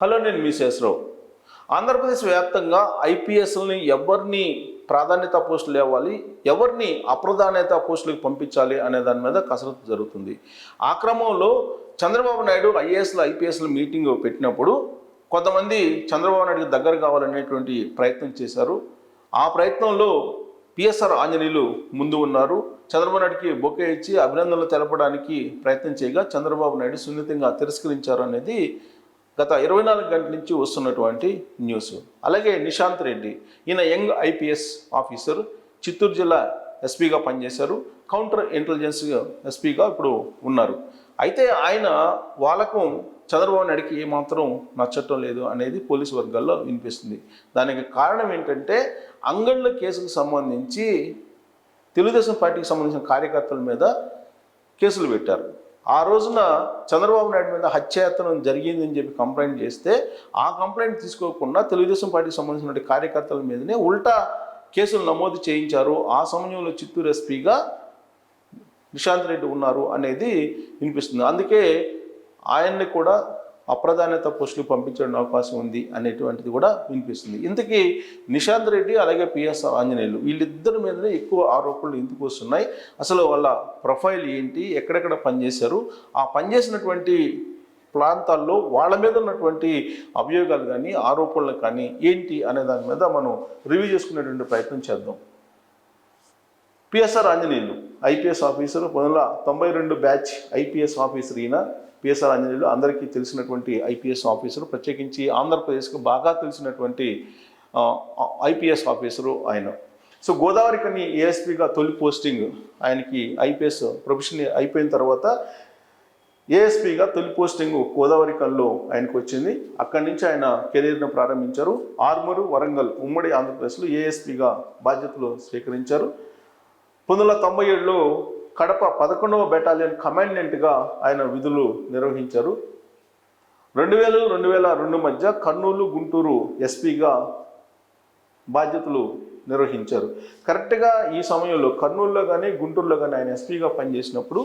Hello, నేను మీ శేషరావు. ఆంధ్రప్రదేశ్ వ్యాప్తంగా ఐపీఎస్ని ఎవరిని ప్రాధాన్యత పోస్టులు ఇవ్వాలి, ఎవరిని అప్రధాన్యత పోస్టులకు పంపించాలి అనే దాని మీద కసరత్తు జరుగుతుంది. ఆ క్రమంలో చంద్రబాబు నాయుడు ఐఏఎస్లు ఐపీఎస్లు మీటింగ్ పెట్టినప్పుడు కొంతమంది చంద్రబాబు నాయుడుకి దగ్గర కావాలనేటువంటి ప్రయత్నం చేశారు. ఆ ప్రయత్నంలో పిఎస్ఆర్ ఆంజనేయులు ముందు ఉన్నారు. చంద్రబాబు నాయుడికి బొకే ఇచ్చి అభినందనలు తెలపడానికి ప్రయత్నం చేయగా చంద్రబాబు నాయుడు సున్నితంగా తిరస్కరించారు అనేది గత 24 గంటల నుంచి వస్తున్నటువంటి న్యూస్. అలాగే నిశాంత్ రెడ్డి, ఈయన యంగ్ ఐపీఎస్ ఆఫీసర్, చిత్తూరు జిల్లా ఎస్పీగా పనిచేశారు, కౌంటర్ ఇంటెలిజెన్స్ ఎస్పీగా ఇప్పుడు ఉన్నారు. అయితే ఆయన వాళ్ళకు చంద్రబాబు నాయుడికి ఏమాత్రం నచ్చటం లేదు అనేది పోలీసు వర్గాల్లో వినిపిస్తుంది. దానికి కారణం ఏంటంటే అంగళ్ళ కేసుకు సంబంధించి తెలుగుదేశం పార్టీకి సంబంధించిన కార్యకర్తల మీద కేసులు పెట్టారు. ఆ రోజున చంద్రబాబు నాయుడు మీద హత్యాయత్నం జరిగిందని చెప్పి కంప్లైంట్ చేస్తే ఆ కంప్లైంట్ తీసుకోకుండా తెలుగుదేశం పార్టీకి సంబంధించిన కార్యకర్తల మీదనే ఉల్టా కేసులు నమోదు చేయించారు. ఆ సమయంలో చిత్తూరు ఎస్పీగా నిశాంత్ రెడ్డి ఉన్నారు అనేది వినిపిస్తుంది. అందుకే ఆయన్ని కూడా అప్రధాన్యత పోస్టులు పంపించడం అవకాశం ఉంది అనేటువంటిది కూడా వినిపిస్తుంది. ఇంతకీ నిశాంత్ రెడ్డి అలాగే పిఎస్ఆర్ ఆంజనేయులు వీళ్ళిద్దరి మీదనే ఎక్కువ ఆరోపణలు ఎందుకు వస్తున్నాయి, అసలు వాళ్ళ ప్రొఫైల్ ఏంటి, ఎక్కడెక్కడ పనిచేశారు, ఆ పనిచేసినటువంటి ప్రాంతాల్లో వాళ్ళ మీద ఉన్నటువంటి అభియోగాలు కానీ ఆరోపణలు కానీ ఏంటి అనే దాని మీద మనం రివ్యూ చేసుకునేటువంటి ప్రయత్నం చేద్దాం. PSR Anjaneyulu IPS officer, 1992 batch IPS officer. ఈయన పిఎస్ఆర్ ఆంజనేయులు అందరికీ తెలిసినటువంటి ఐపీఎస్ ఆఫీసర్, ప్రత్యేకించి ఆంధ్రప్రదేశ్కు బాగా తెలిసినటువంటి ఐపీఎస్ ఆఫీసరు ఆయన. సో గోదావరి కని ఏఎస్పీగా తొలి పోస్టింగ్ ఆయనకి ఐపీఎస్ ప్రొఫెషన్ అయిపోయిన తర్వాత ఏఎస్పీగా తొలి పోస్టింగ్ గోదావరి కన్లో ఆయనకు వచ్చింది. అక్కడి నుంచి ఆయన కెరీర్ను ప్రారంభించారు. ఆర్మూరు, వరంగల్ ఉమ్మడి ఆంధ్రప్రదేశ్లో ఏఎస్పీగా బాధ్యతలు స్వీకరించారు. 1997లో కడప 11వ బెటాలియన్ కమాండెంట్గా ఆయన విధులు నిర్వహించారు. 2000-2002 మధ్య కర్నూలు, గుంటూరు ఎస్పీగా బాధ్యతలు నిర్వహించారు. కరెక్ట్గా ఈ సమయంలో కర్నూలులో కానీ గుంటూరులో కానీ ఆయన ఎస్పీగా పనిచేసినప్పుడు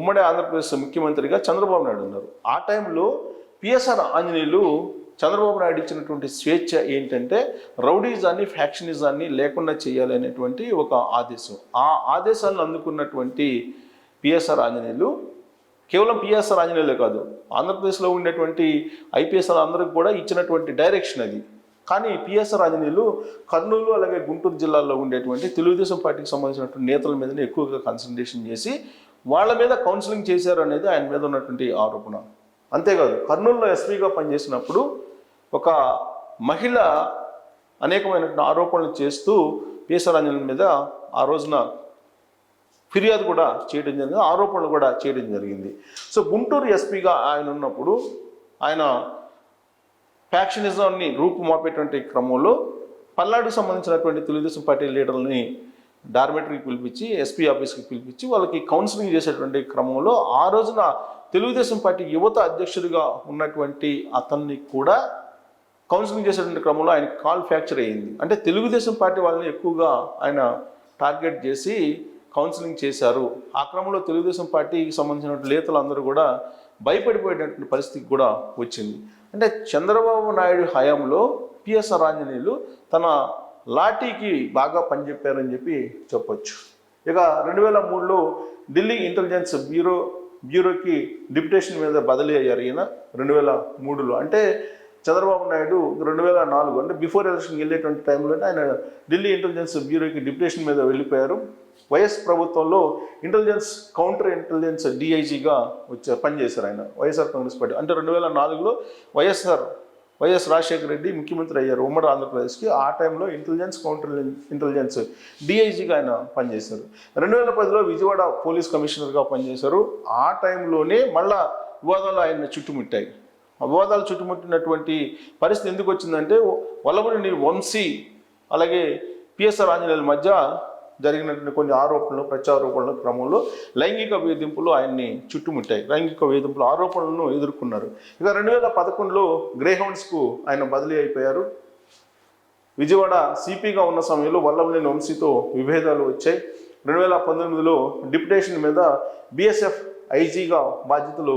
ఉమ్మడి ఆంధ్రప్రదేశ్ ముఖ్యమంత్రిగా చంద్రబాబు నాయుడు ఉన్నారు. ఆ టైంలో పిఎస్ఆర్ ఆంజనేయులు చంద్రబాబు నాయుడు ఇచ్చినటువంటి స్వేచ్ఛ ఏంటంటే రౌడీజాన్ని, ఫ్యాక్షనిజాన్ని లేకుండా చేయాలి అనేటువంటి ఒక ఆదేశం. ఆ ఆదేశాలను అందుకున్నటువంటి పిఎస్ఆర్ ఆంజనేయులు కేవలం పిఎస్ఆర్ ఆంజనేయులే కాదు, ఆంధ్రప్రదేశ్లో ఉండేటువంటి ఐపీఎస్ఆర్ అందరికి కూడా ఇచ్చినటువంటి డైరెక్షన్ అది. కానీ పిఎస్ఆర్ ఆంజనేయులు కర్నూలు అలాగే గుంటూరు జిల్లాల్లో ఉండేటువంటి తెలుగుదేశం పార్టీకి సంబంధించినటువంటి నేతల మీదనే ఎక్కువగా కాన్సన్ట్రేషన్ చేసి వాళ్ళ మీద కౌన్సిలింగ్ చేశారు అనేది ఆయన మీద ఉన్నటువంటి ఆరోపణ. అంతేకాదు కర్నూలులో ఎస్పీగా పనిచేసినప్పుడు ఒక మహిళ అనేకమైనటువంటి ఆరోపణలు చేస్తూ పిఎస్ఆర్ ఆంజనేయుల మీద ఆ రోజున ఫిర్యాదు కూడా చేయడం జరిగింది, ఆరోపణలు కూడా చేయడం జరిగింది. సో గుంటూరు ఎస్పీగా ఆయన ఉన్నప్పుడు ఆయన ఫ్యాక్షనిజాన్ని రూపుమాపేటువంటి క్రమంలో పల్నాడుకు సంబంధించినటువంటి తెలుగుదేశం పార్టీ లీడర్లని డార్మెటరీకి పిలిపించి ఎస్పీ ఆఫీస్కి పిలిపించి వాళ్ళకి కౌన్సిలింగ్ చేసేటువంటి క్రమంలో ఆ రోజున తెలుగుదేశం పార్టీ యువత అధ్యక్షుడిగా ఉన్నటువంటి అతన్ని కూడా కౌన్సిలింగ్ చేసేటువంటి క్రమంలో ఆయన కాల్ ఫ్రాక్చర్ అయ్యింది. అంటే తెలుగుదేశం పార్టీ వాళ్ళని ఎక్కువగా ఆయన టార్గెట్ చేసి కౌన్సిలింగ్ చేశారు. ఆ క్రమంలో తెలుగుదేశం పార్టీకి సంబంధించిన నేతలందరూ కూడా భయపడిపోయేటటువంటి పరిస్థితి కూడా వచ్చింది. అంటే చంద్రబాబు నాయుడు హయాంలో పిఎస్ఆర్ ఆంజనేయులు తన లాఠీకి బాగా పనిచెప్పారని చెప్పి చెప్పొచ్చు. ఇక 2003లో ఢిల్లీ ఇంటెలిజెన్స్ బ్యూరోకి డిప్యుటేషన్ మీద బదిలీ అయ్యారు ఈయన 2003లో. అంటే చంద్రబాబు నాయుడు 2004 అంటే బిఫోర్ ఎలక్షన్కి వెళ్ళేటువంటి టైంలోనే ఆయన ఢిల్లీ ఇంటెలిజెన్స్ బ్యూరోకి డిప్యుటేషన్ మీద వెళ్ళిపోయారు. వైఎస్ ప్రభుత్వంలో ఇంటెలిజెన్స్ కౌంటర్ ఇంటెలిజెన్స్ డిఐజీగా పనిచేశారు ఆయన వైఎస్ఆర్ కాంగ్రెస్ పార్టీ. అంటే 2004లో వైఎస్ రాజశేఖర రెడ్డి ముఖ్యమంత్రి అయ్యారు ఉమ్మడి ఆంధ్రప్రదేశ్కి. ఆ టైంలో ఇంటెలిజెన్స్ కౌంటర్ ఇంటెలిజెన్స్ డిఐజీగా ఆయన పనిచేశారు. 2010లో విజయవాడ పోలీస్ కమిషనర్గా పనిచేశారు. ఆ టైంలోనే మళ్ళా వివాదాలు ఆయన చుట్టుముట్టాయి. ఆ వివాదాలు చుట్టుముట్టినటువంటి పరిస్థితి ఎందుకు వచ్చిందంటే వల్లభనేని వంశీ అలాగే పిఎస్ఆర్ ఆంజనేయుల మధ్య జరిగినటువంటి కొన్ని ఆరోపణలు, ప్రత్యారోపణల క్రమంలో లైంగిక వేధింపులు ఆయన్ని చుట్టుముట్టాయి. లైంగిక వేధింపుల ఆరోపణలను ఎదుర్కొన్నారు. ఇక 2011లో గ్రేహౌండ్స్కు ఆయన బదిలీ అయిపోయారు. విజయవాడ సిపిగా ఉన్న సమయంలో వల్లభనేని వంశీతో విభేదాలు వచ్చాయి. 2019లో డిప్యుటేషన్ మీద బిఎస్ఎఫ్ ఐజీగా బాధ్యతలు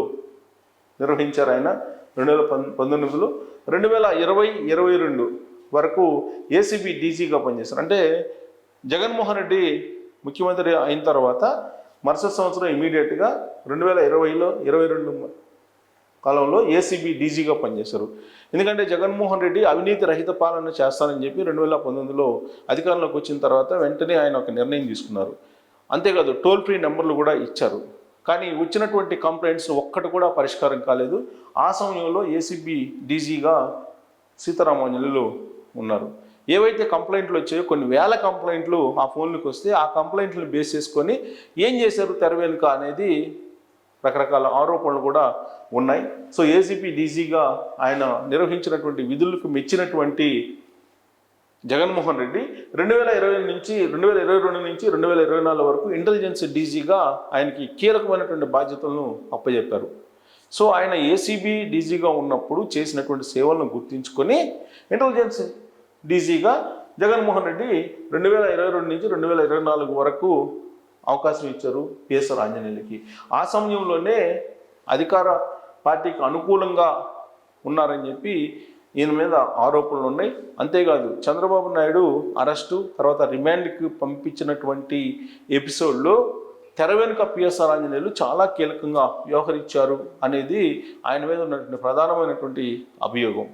నిర్వహించారు ఆయన. 2019లో 2020-22 వరకు ఏసీబీ డీజీగా పనిచేశారు. అంటే జగన్మోహన్ రెడ్డి ముఖ్యమంత్రి అయిన తర్వాత మరుసటి సంవత్సరం ఇమీడియట్గా 2020-22 కాలంలో ఏసీబీ డీజీగా పనిచేశారు. ఎందుకంటే జగన్మోహన్ రెడ్డి అవినీతి రహిత పాలన చేస్తానని చెప్పి 2019లో అధికారంలోకి వచ్చిన తర్వాత వెంటనే ఆయన ఒక నిర్ణయం తీసుకున్నారు. అంతేకాదు టోల్ ఫ్రీ నెంబర్లు కూడా ఇచ్చారు. కానీ వచ్చినటువంటి కంప్లైంట్స్ ఒక్కటి కూడా పరిష్కారం కాలేదు. ఆ సమయంలో ఏసీబీ డీజీగా సీతారామాంజనేయులు ఉన్నారు. ఏవైతే కంప్లైంట్లు వచ్చాయో కొన్ని వేల కంప్లైంట్లు ఆ ఫోన్లకు వస్తే ఆ కంప్లైంట్లను బేస్ చేసుకొని ఏం చేశారు తెర వెనుక అనేది రకరకాల ఆరోపణలు కూడా ఉన్నాయి. సో ఏసీపీ డీజీగా ఆయన నిర్వహించినటువంటి విధులకు మెచ్చినటువంటి జగన్మోహన్ రెడ్డి 2022 నుంచి 2024 వరకు ఇంటెలిజెన్స్ డీజీగా ఆయనకి కీలకమైనటువంటి బాధ్యతలను అప్పచెప్పారు. సో ఆయన ఏసీబీ డీజీగా ఉన్నప్పుడు చేసినటువంటి సేవలను గుర్తించుకొని ఇంటెలిజెన్స్ డీజీగా జగన్మోహన్ రెడ్డి 2022 నుంచి 2024 వరకు అవకాశం ఇచ్చారు పిఎస్ఆర్ ఆంజనేయులకి. ఆ సమయంలోనే అధికార పార్టీకి అనుకూలంగా ఉన్నారని చెప్పి ఈయన మీద ఆరోపణలు ఉన్నాయి. అంతేకాదు చంద్రబాబు నాయుడు అరెస్టు తర్వాత రిమాండ్కి పంపించినటువంటి ఎపిసోడ్లో తెర వెనుక పిఎస్ఆర్ ఆంజనేయులు చాలా కీలకంగా వ్యవహరించారు అనేది ఆయన మీద ఉన్నటువంటి ప్రధానమైనటువంటి అభియోగం.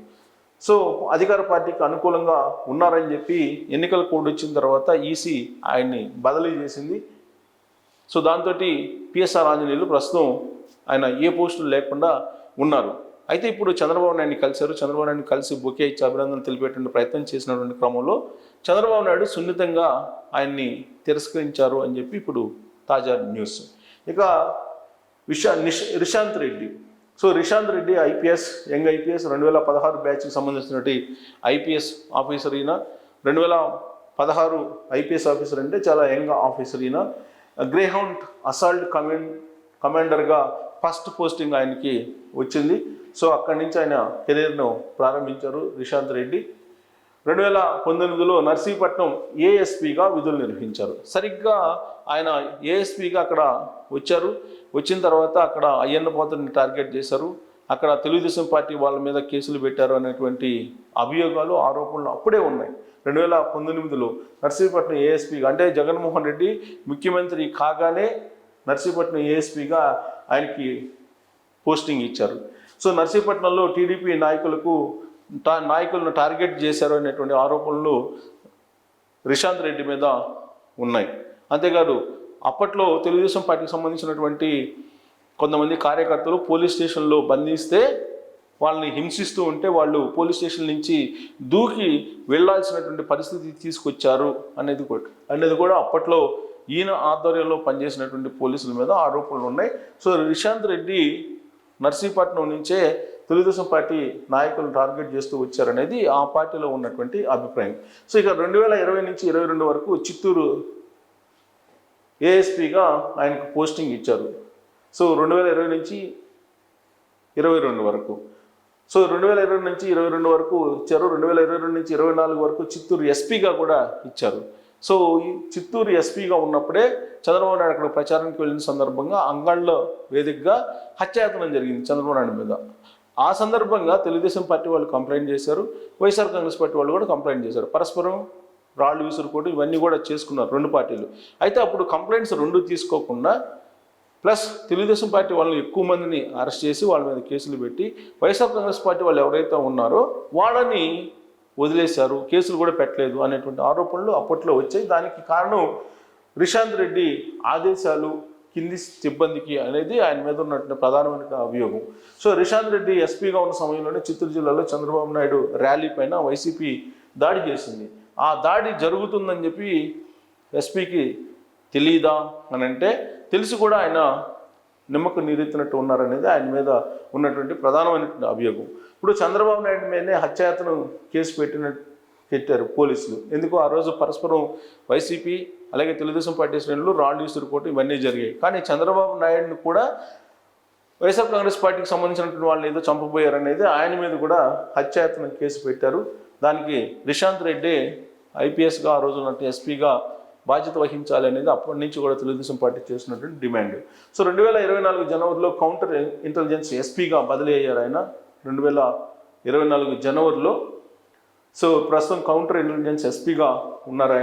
సో అధికార పార్టీకి అనుకూలంగా ఉన్నారని చెప్పి ఎన్నికల కోడ్ వచ్చిన తర్వాత ఈసీ ఆయన్ని బదిలీ చేసింది. సో దాంతో పిఎస్ఆర్ ఆంజనేయులు ప్రస్తుతం ఆయన ఏ పోస్టులు లేకుండా ఉన్నారు. అయితే ఇప్పుడు చంద్రబాబు నాయుడిని కలిశారు. చంద్రబాబు నాయుడిని కలిసి బొకే ఇచ్చి అభినందనలు తెలిపేటువంటి ప్రయత్నం చేసినటువంటి క్రమంలో చంద్రబాబు నాయుడు సున్నితంగా ఆయన్ని తిరస్కరించారు అని చెప్పి ఇప్పుడు తాజా న్యూస్. ఇక Rishanth Reddy. So Rishanth Reddy IPS, young IPS 2016 బ్యాచ్కి సంబంధించినటువంటి ఐపీఎస్ ఆఫీసర్ ఈయన. 2016 ఐపీఎస్ ఆఫీసర్ అంటే చాలా యంగ్ ఆఫీసర్ ఈయన. గ్రేహౌండ్ అసాల్ట్ కమాండర్గా ఫస్ట్ పోస్టింగ్ ఆయనకి వచ్చింది. సో అక్కడి నుంచి ఆయన కెరీర్ను ప్రారంభించారు రిషాంత్ రెడ్డి. 2019లో నర్సీపట్నం ఏఎస్పీగా విధులు నిర్వహించారు. సరిగ్గా ఆయన ఏఎస్పీగా అక్కడ వచ్చారు. వచ్చిన తర్వాత అక్కడ అయ్యన్న పాత్రని టార్గెట్ చేశారు. అక్కడ తెలుగుదేశం పార్టీ వాళ్ళ మీద కేసులు పెట్టారు అనేటువంటి అభియోగాలు, ఆరోపణలు అప్పుడే ఉన్నాయి. 2019లో నర్సీపట్నం ఏఎస్పీగా, అంటే జగన్మోహన్ రెడ్డి ముఖ్యమంత్రి కాగానే నర్సీపట్నం ఏఎస్పీగా ఆయనకి పోస్టింగ్ ఇచ్చారు. సో నర్సీపట్నంలో టీడీపీ నాయకులను టార్గెట్ చేశారు అనేటువంటి ఆరోపణలు రిషాంత్ రెడ్డి మీద ఉన్నాయి. అంతేకాదు అప్పట్లో తెలుగుదేశం పార్టీకి సంబంధించినటువంటి కొంతమంది కార్యకర్తలు పోలీస్ స్టేషన్లో బంధిస్తే వాళ్ళని హింసిస్తూ ఉంటే వాళ్ళు పోలీస్ స్టేషన్ నుంచి దూకి వెళ్లాల్సినటువంటి పరిస్థితి తీసుకొచ్చారు అనేది కూడా అప్పట్లో ఈయన ఆధ్వర్యంలో పనిచేసినటువంటి పోలీసుల మీద ఆరోపణలు ఉన్నాయి. సో రిషాంత్ రెడ్డి నర్సీపట్నం నుంచే తెలుగుదేశం పార్టీ నాయకులను టార్గెట్ చేస్తూ వచ్చారనేది ఆ పార్టీలో ఉన్నటువంటి అభిప్రాయం. సో ఇక 2020 నుంచి 2022 వరకు చిత్తూరు ఏఎస్పీగా ఆయనకు పోస్టింగ్ ఇచ్చారు. సో 2020 నుంచి 2022 వరకు. సో 2020 నుంచి 2022 వరకు ఇచ్చారు. 2022 నుంచి 2024 వరకు చిత్తూరు ఎస్పీగా కూడా ఇచ్చారు. సో ఈ చిత్తూరు ఎస్పీగా ఉన్నప్పుడే చంద్రబాబు నాయుడు అక్కడ ప్రచారానికి వెళ్ళిన సందర్భంగా అంగళ్ళ వేదికగా హత్యాయత్నం జరిగింది చంద్రబాబు నాయుడు మీద. ఆ సందర్భంగా తెలుగుదేశం పార్టీ వాళ్ళు కంప్లైంట్ చేశారు, వైఎస్ఆర్ కాంగ్రెస్ పార్టీ వాళ్ళు కూడా కంప్లైంట్ చేశారు. పరస్పరం రాళ్ళు విసురుకోవడం ఇవన్నీ కూడా చేసుకున్నారు రెండు పార్టీలు. అయితే అప్పుడు కంప్లైంట్స్ రెండు తీసుకోకుండా ప్లస్ తెలుగుదేశం పార్టీ వాళ్ళని ఎక్కువ మందిని అరెస్ట్ చేసి వాళ్ళ మీద కేసులు పెట్టి వైఎస్ఆర్ కాంగ్రెస్ పార్టీ వాళ్ళు ఎవరైతే ఉన్నారో వాళ్ళని వదిలేశారు, కేసులు కూడా పెట్టలేదు అనేటువంటి ఆరోపణలు అప్పట్లో వచ్చాయి. దానికి కారణం రిషాంత్ రెడ్డి ఆదేశాలు కింది సిబ్బందికి అనేది ఆయన మీద ఉన్నటువంటి ప్రధానమైన అభియోగం. సో రిషాంత్ రెడ్డి ఎస్పీగా ఉన్న సమయంలోనే చిత్తూరు జిల్లాలో చంద్రబాబు నాయుడు ర్యాలీ పైన వైసీపీ దాడి చేసింది. ఆ దాడి జరుగుతుందని చెప్పి ఎస్పీకి తెలీదా అని అంటే తెలిసి కూడా ఆయన నిమ్మకు నీరెత్తినట్టు ఉన్నారనేది ఆయన మీద ఉన్నటువంటి ప్రధానమైనటువంటి అభియోగం. ఇప్పుడు చంద్రబాబు నాయుడు మీదనే హత్యాయత్నం కేసు పెట్టారు పోలీసులు. ఎందుకు ఆ రోజు పరస్పరం వైసీపీ అలాగే తెలుగుదేశం పార్టీ శ్రేణులు రాళ్ళు విసురుకోవటం ఇవన్నీ జరిగాయి. కానీ చంద్రబాబు నాయుడుని కూడా వైఎస్ఆర్ కాంగ్రెస్ పార్టీకి సంబంధించినటువంటి వాళ్ళని ఏదో చంపబోయారనేది ఆయన మీద కూడా హత్యాయత్నం కేసు పెట్టారు. దానికి రిషాంత్ రెడ్డి ఐపీఎస్గా ఆ రోజు ఉన్నట్టు ఎస్పీగా బాధ్యత వహించాలి అనేది అప్పటి నుంచి కూడా తెలుగుదేశం పార్టీ చేసినటువంటి డిమాండ్. సో 2024 జనవరిలో కౌంటర్ ఇంటెలిజెన్స్ ఎస్పీగా బదిలీ అయ్యారు ఆయన 2024 జనవరిలో. సో ప్రస్తుతం కౌంటర్ ఇంటెలిజెన్స్ ఎస్పీగా ఉన్నారు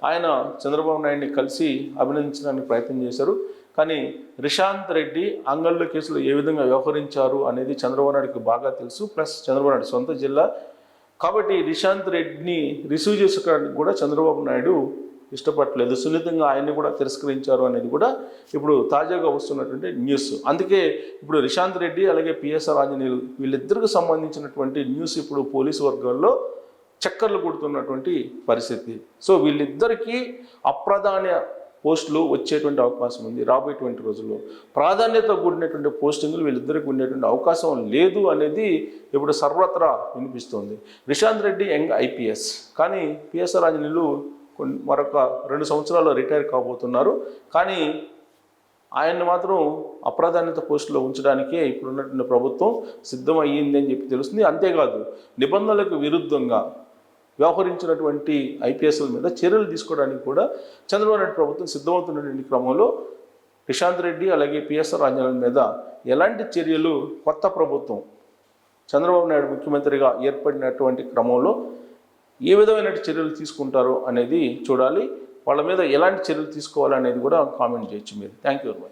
ఆయన చంద్రబాబు నాయుడిని కలిసి అభినందించడానికి ప్రయత్నం చేశారు. కానీ రిషాంత్ రెడ్డి అంగళ్ళ కేసులో ఏ విధంగా వ్యవహరించారు అనేది చంద్రబాబు నాయుడికి బాగా తెలుసు. ప్లస్ చంద్రబాబు నాయుడు సొంత జిల్లా కాబట్టి రిషాంత్ రెడ్డిని రిసీవ్ చేసుకోవడానికి కూడా చంద్రబాబు నాయుడు ఇష్టపడలేదు, సున్నితంగా ఆయన్ని కూడా తిరస్కరించారు అనేది కూడా ఇప్పుడు తాజాగా వస్తున్నటువంటి న్యూస్. అందుకే ఇప్పుడు రిషాంత్ రెడ్డి అలాగే పిఎస్ఆర్ ఆంజనేయులు వీళ్ళిద్దరికి సంబంధించినటువంటి న్యూస్ ఇప్పుడు పోలీసు వర్గాల్లో చక్కర్లు కొడుతున్నటువంటి పరిస్థితి. సో వీళ్ళిద్దరికీ అప్రధాన పోస్టులు వచ్చేటువంటి అవకాశం ఉంది రాబోయేటువంటి రోజుల్లో. ప్రాధాన్యత కూడినటువంటి పోస్టింగ్లు వీళ్ళిద్దరికి ఉండేటువంటి అవకాశం లేదు అనేది ఇప్పుడు సర్వత్రా వినిపిస్తోంది. రిషాంత్ రెడ్డి యంగ్ ఐపీఎస్, కానీ పిఎస్ఆర్ ఆంజనేయులు మరొక 2 సంవత్సరాల్లో రిటైర్ కాబోతున్నారు. కానీ ఆయన్ని మాత్రం అప్రాధాన్యత పోస్టులో ఉంచడానికే ఇప్పుడున్నటువంటి ప్రభుత్వం సిద్ధమయ్యింది అని చెప్పి తెలుస్తుంది. అంతేకాదు నిబంధనలకు విరుద్ధంగా వ్యవహరించినటువంటి ఐపీఎస్ల మీద చర్యలు తీసుకోవడానికి కూడా చంద్రబాబు నాయుడు ప్రభుత్వం సిద్ధమవుతున్నటువంటి క్రమంలో రిషాంత్ రెడ్డి అలాగే పిఎస్ఆర్ ఆంజనేయుల మీద ఎలాంటి చర్యలు కొత్త ప్రభుత్వం చంద్రబాబు నాయుడు ముఖ్యమంత్రిగా ఏర్పడినటువంటి క్రమంలో ఏ విధమైన చర్యలు తీసుకుంటారో అనేది చూడాలి. వాళ్ళ మీద ఎలాంటి చర్యలు తీసుకోవాలనేది కూడా కామెంట్ చేయొచ్చు మీరు. Thank you very much.